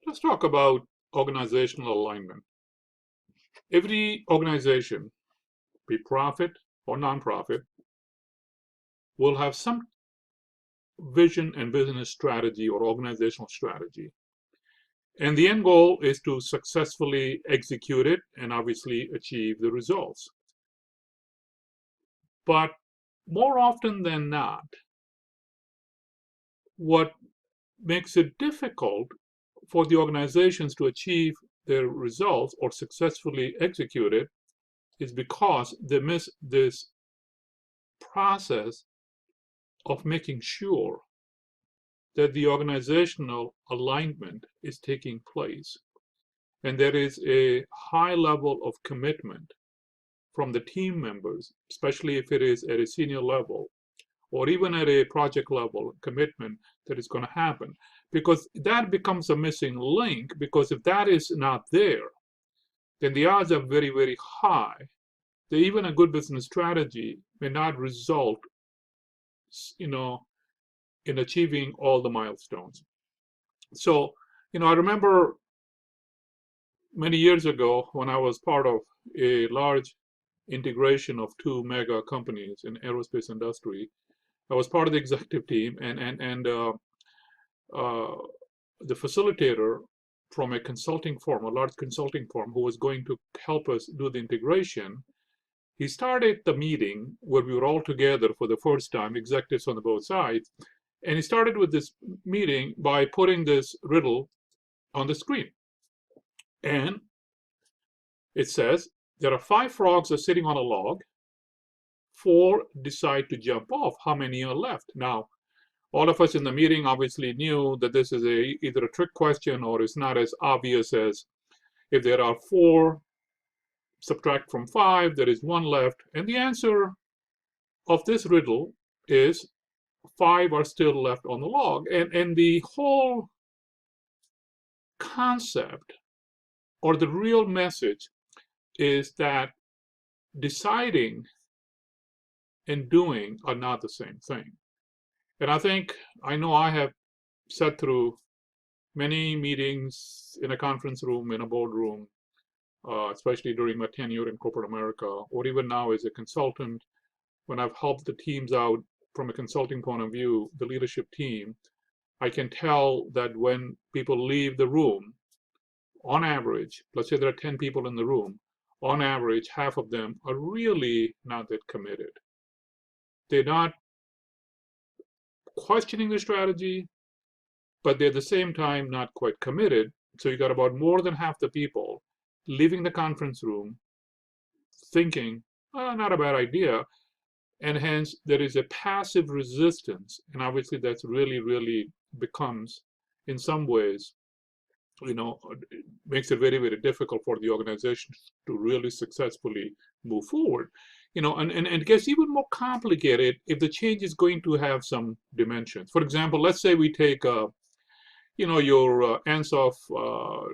Let's talk about organizational alignment. Every organization, be profit or nonprofit, will have some vision and business strategy or organizational strategy. And the end goal is to successfully execute it and obviously achieve the results. But more often than not, what makes it difficult for the organizations to achieve their results or successfully execute it is because they miss this process of making sure that the organizational alignment is taking place and there is a high level of commitment from the team members, especially if it is at a senior level or even at a project level commitment that is going to happen, because that becomes a missing link. Because if that is not there, then the odds are very, very high that even a good business strategy may not result, you know, in achieving all the milestones. So, I remember many years ago when I was part of a large integration of two mega companies in aerospace industry. I was part of the executive team, and the facilitator from a consulting firm, a large consulting firm, who was going to help us do the integration. He started the meeting where we were all together for the first time, executives on the both sides, and he started with this meeting by putting this riddle on the screen. And it says, there are 5 frogs are sitting on a log. 4 decide to jump off. How many are left? Now, all of us in the meeting obviously knew that this is either a trick question or it's not as obvious as if there are 4, subtract from 5, there is 1 left. And the answer of this riddle is 5 are still left on the log. And the whole concept or the real message is that deciding and doing are not the same thing. And I know I have sat through many meetings in a conference room, in a boardroom, especially during my tenure in corporate America, or even now as a consultant, when I've helped the teams out from a consulting point of view, the leadership team. I can tell that when people leave the room, on average, let's say there are 10 people in the room, on average, half of them are really not that committed. They're not questioning the strategy, but they're at the same time not quite committed. So you got about more than half the people leaving the conference room thinking, not a bad idea. And hence there is a passive resistance. And obviously that's really, really becomes, in some ways, it makes it very, very difficult for the organization to really successfully move forward. And it gets even more complicated if the change is going to have some dimensions. For example, let's say we take your Ansoff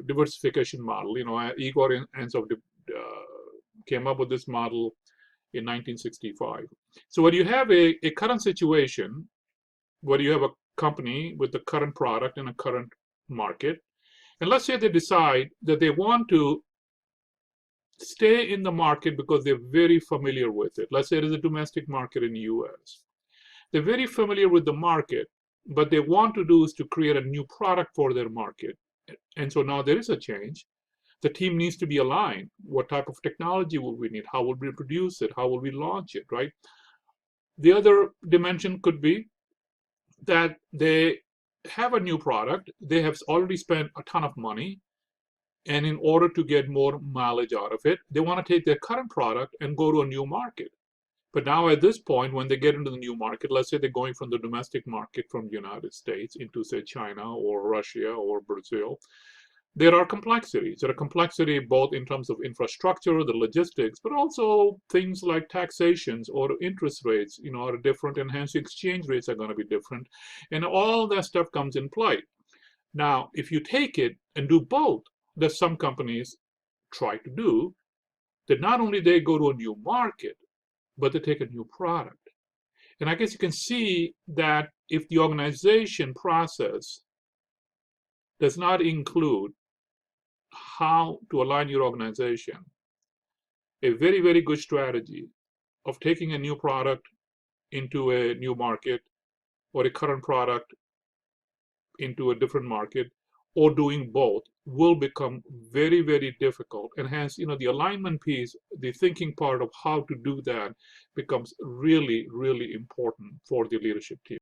diversification model. Igor Ansoff came up with this model in 1965. So when you have a current situation where you have a company with the current product in a current market, and let's say they decide that they want to stay in the market because they're very familiar with it. Let's say it is a domestic market in the US. They're very familiar with the market, but they want to do is to create a new product for their market. And so now there is a change. The team needs to be aligned. What type of technology will we need? How will we produce it? How will we launch it, right? The other dimension could be that they have a new product. They have already spent a ton of money. And in order to get more mileage out of it, they want to take their current product and go to a new market. But now at this point, when they get into the new market, let's say they're going from the domestic market from the United States into, say, China or Russia or Brazil, there are complexities. There are complexity both in terms of infrastructure, the logistics, but also things like taxations or interest rates, are different, and hence exchange rates are going to be different. And all that stuff comes in play. Now, if you take it and do both, that some companies try to do, that not only they go to a new market, but they take a new product. And I guess you can see that if the organization process does not include how to align your organization, a very, very good strategy of taking a new product into a new market or a current product into a different market or doing both will become very, very difficult. And hence, the alignment piece, the thinking part of how to do that becomes really, really important for the leadership team.